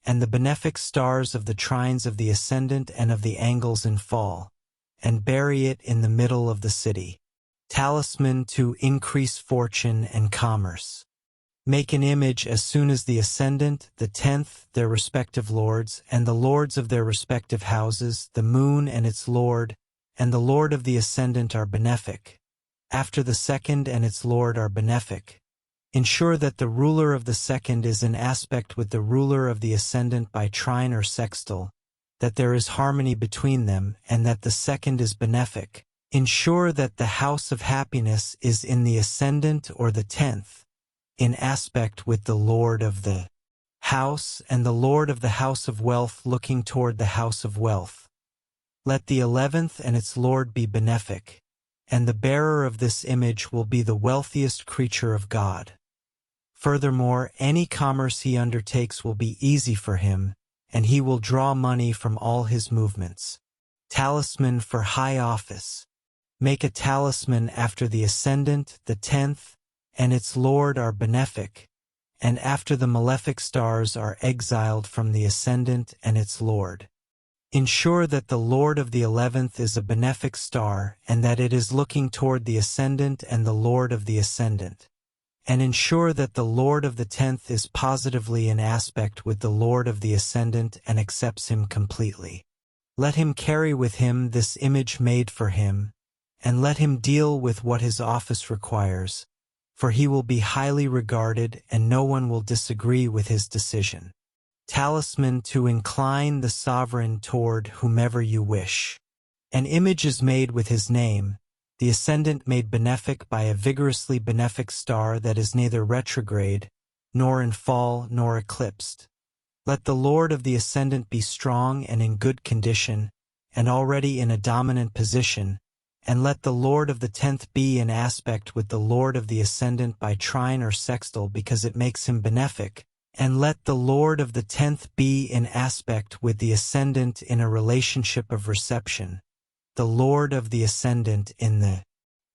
and the benefic stars of the trines of the ascendant and of the angles in fall, and bury it in the middle of the city. Talisman to increase fortune and commerce. Make an image as soon as the ascendant, the 10th, their respective lords, and the lords of their respective houses, the moon and its lord, and the lord of the ascendant are benefic. After the second and its lord are benefic. Ensure that the ruler of the second is in aspect with the ruler of the ascendant by trine or sextile, that there is harmony between them, and that the second is benefic. Ensure that the house of happiness is in the ascendant or the 10th, in aspect with the lord of the house and the lord of the house of wealth looking toward the house of wealth. Let the 11th and its lord be benefic, and the bearer of this image will be the wealthiest creature of God. Furthermore, any commerce he undertakes will be easy for him, and he will draw money from all his movements. Talisman for high office. Make a talisman after the ascendant, the 10th, and its lord are benefic, and after the malefic stars are exiled from the ascendant and its lord. Ensure that the lord of the 11th is a benefic star and that it is looking toward the ascendant and the lord of the ascendant. And ensure that the lord of the 10th is positively in aspect with the lord of the ascendant and accepts him completely. Let him carry with him this image made for him, and let him deal with what his office requires, for he will be highly regarded and no one will disagree with his decision. Talisman to incline the sovereign toward whomever you wish. An image is made with his name, the ascendant made benefic by a vigorously benefic star that is neither retrograde, nor in fall, nor eclipsed. Let the lord of the ascendant be strong and in good condition, and already in a dominant position, and let the lord of the 10th be in aspect with the lord of the ascendant by trine or sextile because it makes him benefic, and let the lord of the 10th be in aspect with the ascendant in a relationship of reception, the lord of the ascendant in the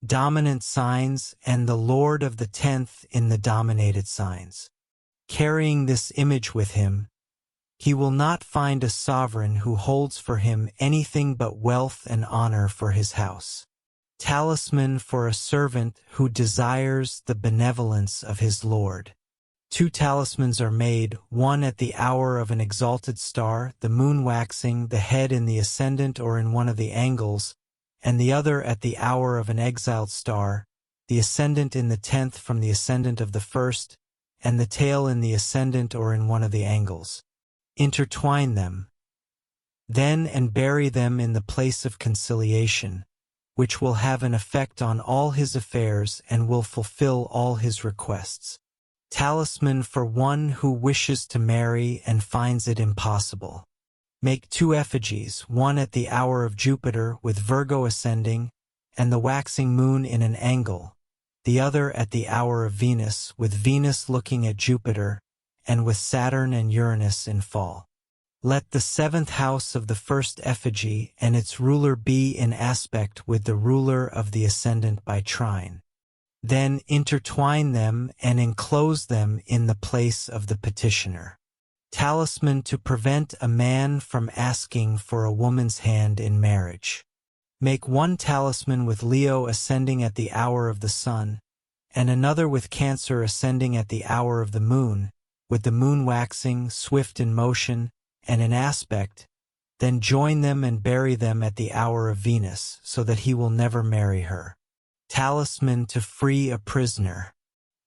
dominant signs and the lord of the 10th in the dominated signs. Carrying this image with him, he will not find a sovereign who holds for him anything but wealth and honor for his house. Talisman for a servant who desires the benevolence of his lord. 2 talismans are made, one at the hour of an exalted star, the moon waxing the head in the ascendant or in one of the angles, and the other at the hour of an exiled star, the ascendant in the 10th from the ascendant of the first, and the tail in the ascendant or in one of the angles. Intertwine them, then, and bury them in the place of conciliation, which will have an effect on all his affairs and will fulfill all his requests. Talisman for one who wishes to marry and finds it impossible. Make 2 effigies, one at the hour of Jupiter with Virgo ascending and the waxing moon in an angle, the other at the hour of Venus with Venus looking at Jupiter and with Saturn and Uranus in fall. Let the 7th house of the first effigy and its ruler be in aspect with the ruler of the ascendant by trine. Then intertwine them and enclose them in the place of the petitioner. Talisman to prevent a man from asking for a woman's hand in marriage. Make 1 talisman with Leo ascending at the hour of the sun, and another with Cancer ascending at the hour of the moon, with the moon waxing, swift in motion, and in aspect, then join them and bury them at the hour of Venus, so that he will never marry her. Talisman to free a prisoner.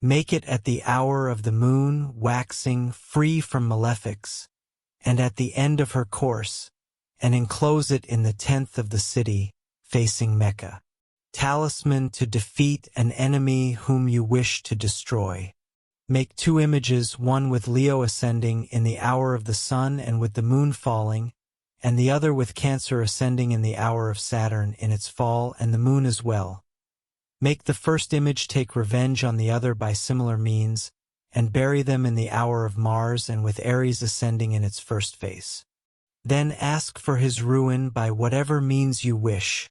Make it at the hour of the moon, waxing, free from malefics, and at the end of her course, and enclose it in the 10th of the city, facing Mecca. Talisman to defeat an enemy whom you wish to destroy. Make 2 images, one with Leo ascending in the hour of the sun and with the moon falling, and the other with Cancer ascending in the hour of Saturn in its fall and the moon as well. Make the first image take revenge on the other by similar means, and bury them in the hour of Mars and with Aries ascending in its first face. Then ask for his ruin by whatever means you wish,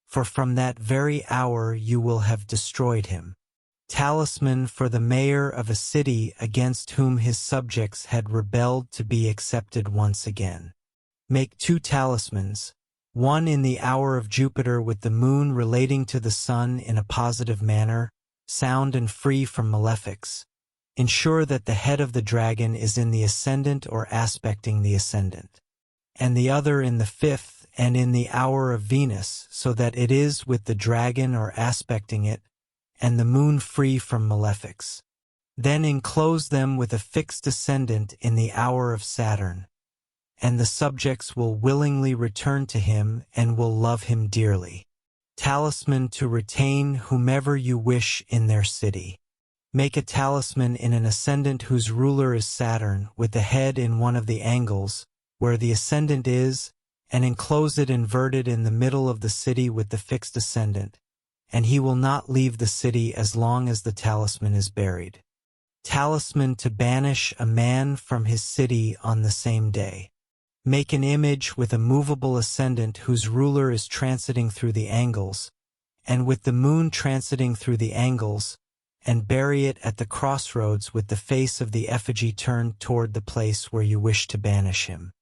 for from that very hour you will have destroyed him. Talisman for the mayor of a city against whom his subjects had rebelled to be accepted once again. Make 2 talismans, one in the hour of Jupiter with the moon relating to the sun in a positive manner, sound and free from malefics. Ensure that the head of the dragon is in the ascendant or aspecting the ascendant, and the other in the 5th and in the hour of Venus, so that it is with the dragon or aspecting it, and the moon free from malefics. Then enclose them with a fixed ascendant in the hour of Saturn, and the subjects will willingly return to him and will love him dearly. Talisman to retain whomever you wish in their city. Make a talisman in an ascendant whose ruler is Saturn, with the head in one of the angles, where the ascendant is, and enclose it inverted in the middle of the city with the fixed ascendant, and he will not leave the city as long as the talisman is buried. Talisman to banish a man from his city on the same day. Make an image with a movable ascendant whose ruler is transiting through the angles, and with the moon transiting through the angles, and bury it at the crossroads with the face of the effigy turned toward the place where you wish to banish him.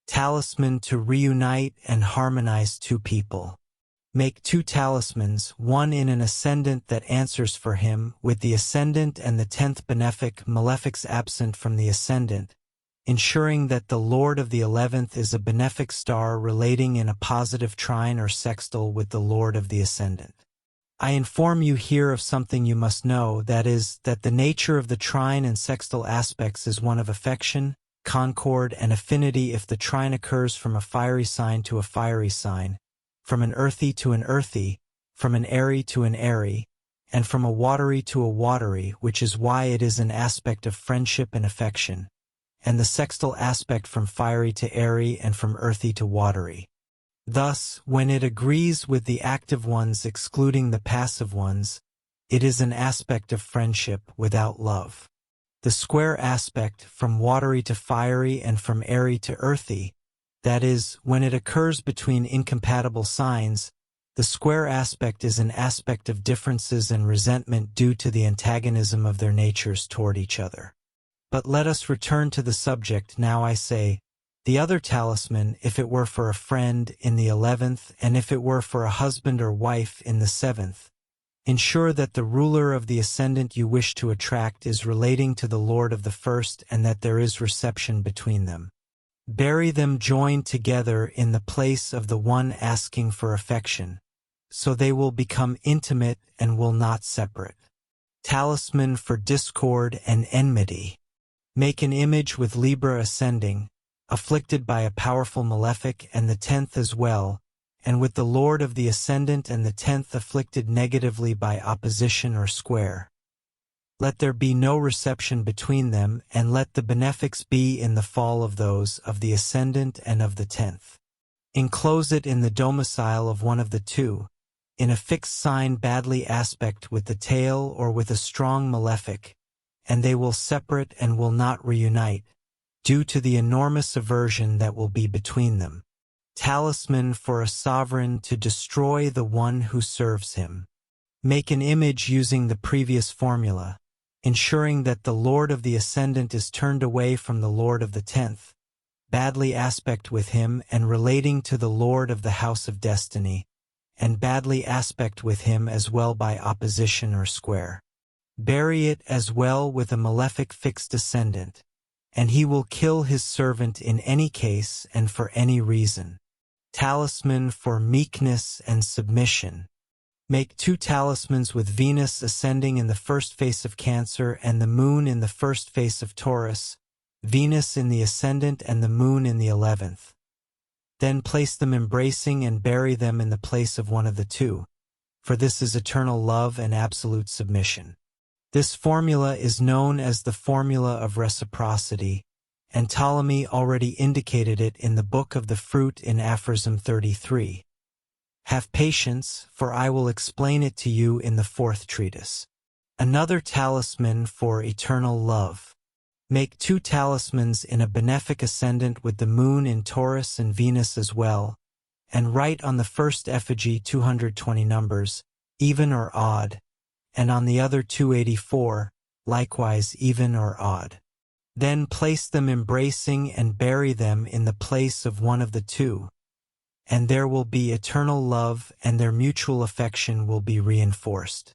Talisman to reunite and harmonize 2 people. Make 2 talismans, one in an ascendant that answers for him, with the ascendant and the 10th benefic malefics absent from the ascendant, ensuring that the Lord of the 11th is a benefic star relating in a positive trine or sextile with the Lord of the ascendant. I inform you here of something you must know, that is, that the nature of the trine and sextile aspects is one of affection, concord, and affinity if the trine occurs from a fiery sign to a fiery sign, from an earthy to an earthy, from an airy to an airy, and from a watery to a watery, which is why it is an aspect of friendship and affection, and the sextile aspect from fiery to airy and from earthy to watery. Thus, when it agrees with the active ones excluding the passive ones, it is an aspect of friendship without love. The square aspect, from watery to fiery and from airy to earthy, that is, when it occurs between incompatible signs, the square aspect is an aspect of differences and resentment due to the antagonism of their natures toward each other. But let us return to the subject now. I say, the other talisman, if it were for a friend, in the 11th, and if it were for a husband or wife, in the 7th. Ensure that the ruler of the ascendant you wish to attract is relating to the Lord of the first and that there is reception between them. Bury them joined together in the place of the one asking for affection, so they will become intimate and will not separate. Talisman for discord and enmity. Make an image with Libra ascending, afflicted by a powerful malefic, and the 10th as well, and with the Lord of the ascendant and the 10th afflicted negatively by opposition or square. Let there be no reception between them, and let the benefics be in the fall of those of the ascendant and of the 10th. Enclose it in the domicile of one of the 2, in a fixed sign badly aspect with the tail or with a strong malefic, and they will separate and will not reunite, due to the enormous aversion that will be between them. Talisman for a sovereign to destroy the one who serves him. Make an image using the previous formula, ensuring that the Lord of the ascendant is turned away from the Lord of the 10th, badly aspect with him and relating to the Lord of the house of destiny, and badly aspect with him as well by opposition or square. Bury it as well with a malefic fixed ascendant, and he will kill his servant in any case and for any reason. Talisman for meekness and submission. Make 2 talismans with Venus ascending in the first face of Cancer and the moon in the first face of Taurus, Venus in the ascendant and the moon in the 11th. Then place them embracing and bury them in the place of one of the 2, for this is eternal love and absolute submission. This formula is known as the formula of reciprocity, and Ptolemy already indicated it in the Book of the Fruit in Aphorism 33. Have patience, for I will explain it to you in the 4th treatise. Another talisman for eternal love. Make 2 talismans in a benefic ascendant with the moon in Taurus and Venus as well, and write on the first effigy 220 numbers, even or odd, and on the other 284, likewise even or odd. Then place them embracing and bury them in the place of one of the two, and there will be eternal love and their mutual affection will be reinforced.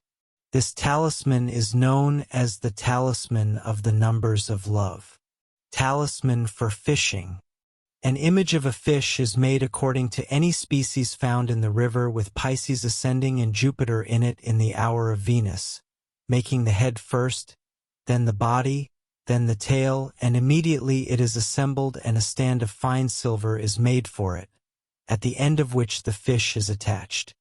This talisman is known as the talisman of the numbers of love. Talisman for fishing. An image of a fish is made according to any species found in the river with Pisces ascending and Jupiter in it in the hour of Venus, making the head first, then the body, then the tail, and immediately it is assembled and a stand of fine silver is made for it, at the end of which the fish is attached.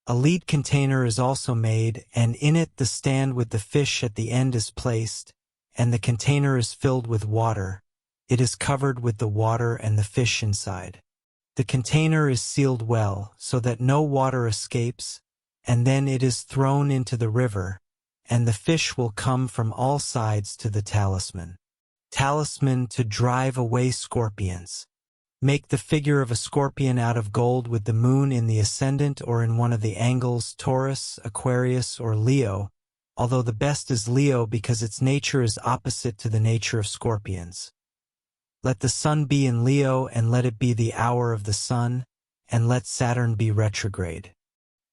A lead container is also made, and in it the stand with the fish at the end is placed, and the container is filled with water. It is covered with the water and the fish inside. The container is sealed well, so that no water escapes, and then it is thrown into the river, and the fish will come from all sides to the talisman. Talisman to drive away scorpions. Make the figure of a scorpion out of gold with the moon in the ascendant or in one of the angles Taurus, Aquarius, or Leo, although the best is Leo because its nature is opposite to the nature of scorpions. Let the sun be in Leo, and let it be the hour of the sun, and let Saturn be retrograde.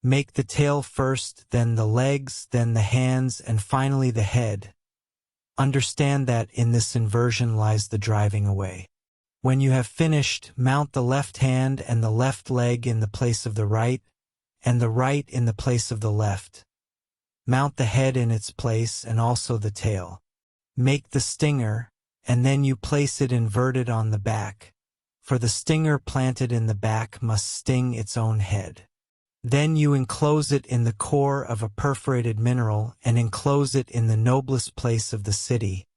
Make the tail first, then the legs, then the hands, and finally the head. Understand that in this inversion lies the driving away. When you have finished, mount the left hand and the left leg in the place of the right, and the right in the place of the left. Mount the head in its place and also the tail. Make the stinger, and then you place it inverted on the back, for the stinger planted in the back must sting its own head. Then you enclose it in the core of a perforated mineral and enclose it in the noblest place of the city,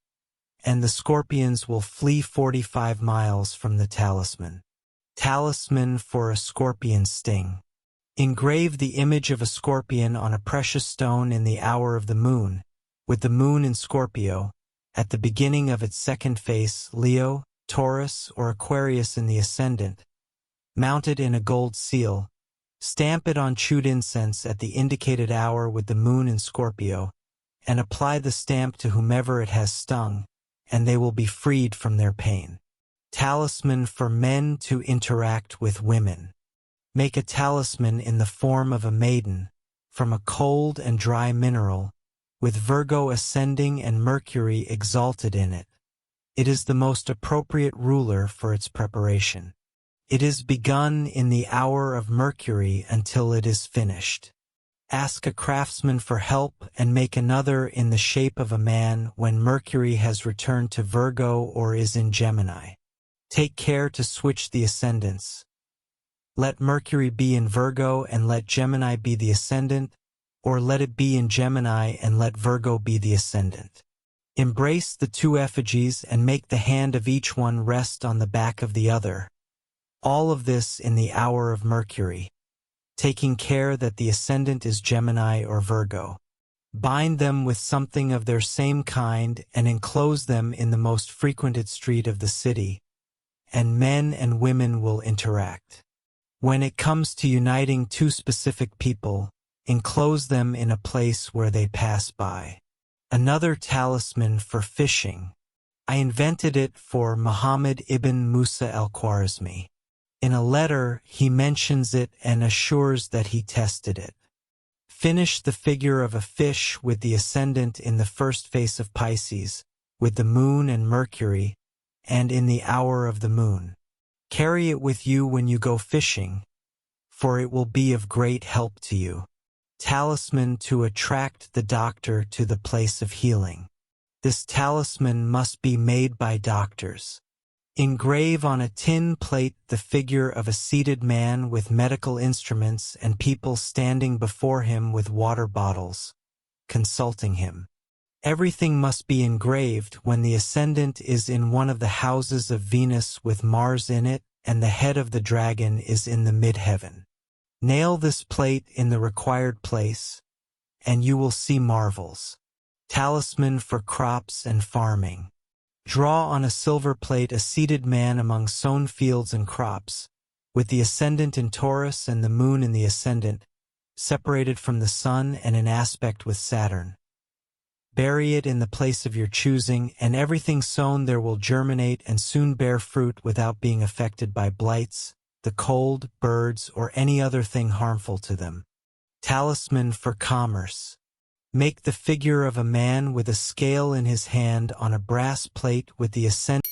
and the scorpions will flee 45 miles from the talisman. Talisman for a scorpion sting. Engrave the image of a scorpion on a precious stone in the hour of the moon, with the moon in Scorpio, at the beginning of its second face, Leo, Taurus, or Aquarius in the ascendant. Mount it in a gold seal. Stamp it on chewed incense at the indicated hour with the moon in Scorpio, and apply the stamp to whomever it has stung, and they will be freed from their pain. Talisman for men to interact with women. Make a talisman in the form of a maiden, from a cold and dry mineral, with Virgo ascending and Mercury exalted in it. It is the most appropriate ruler for its preparation. It is begun in the hour of Mercury until it is finished. Ask a craftsman for help and make another in the shape of a man when Mercury has returned to Virgo or is in Gemini. Take care to switch the ascendants. Let Mercury be in Virgo and let Gemini be the ascendant, or let it be in Gemini and let Virgo be the ascendant. Embrace the two effigies and make the hand of each one rest on the back of the other. All of this in the hour of Mercury, taking care that the ascendant is Gemini or Virgo. Bind them with something of their same kind and enclose them in the most frequented street of the city, and men and women will interact. When it comes to uniting two specific people, enclose them in a place where they pass by. Another talisman for fishing. I invented it for Muhammad ibn Musa al-Khwarizmi. In a letter, he mentions it and assures that he tested it. Finish the figure of a fish with the ascendant in the first face of Pisces, with the moon and Mercury, and in the hour of the moon. Carry it with you when you go fishing, for it will be of great help to you. Talisman to attract the doctor to the place of healing. This talisman must be made by doctors. Engrave on a tin plate the figure of a seated man with medical instruments and people standing before him with water bottles, consulting him. Everything must be engraved when the ascendant is in one of the houses of Venus with Mars in it, and the head of the dragon is in the midheaven. Nail this plate in the required place, and you will see marvels. Talisman for crops and farming. Draw on a silver plate a seated man among sown fields and crops, with the ascendant in Taurus and the moon in the ascendant, separated from the sun and in aspect with Saturn. Bury it in the place of your choosing, and everything sown there will germinate and soon bear fruit without being affected by blights, the cold, birds, or any other thing harmful to them. Talisman for commerce. Make the figure of a man with a scale in his hand on a brass plate with the ascent.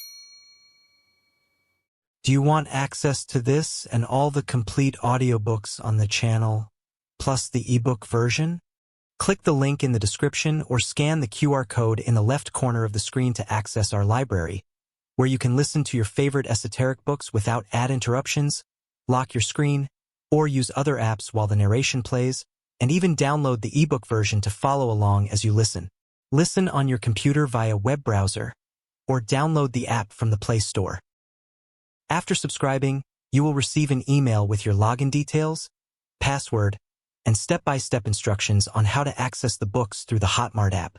Do you want access to this and all the complete audiobooks on the channel, plus the ebook version? Click the link in the description or scan the QR code in the left corner of the screen to access our library, where you can listen to your favorite esoteric books without ad interruptions, lock your screen, or use other apps while the narration plays, and even download the ebook version to follow along as you listen. Listen on your computer via web browser, or download the app from the Play Store. After subscribing, you will receive an email with your login details, password, and step-by-step instructions on how to access the books through the Hotmart app.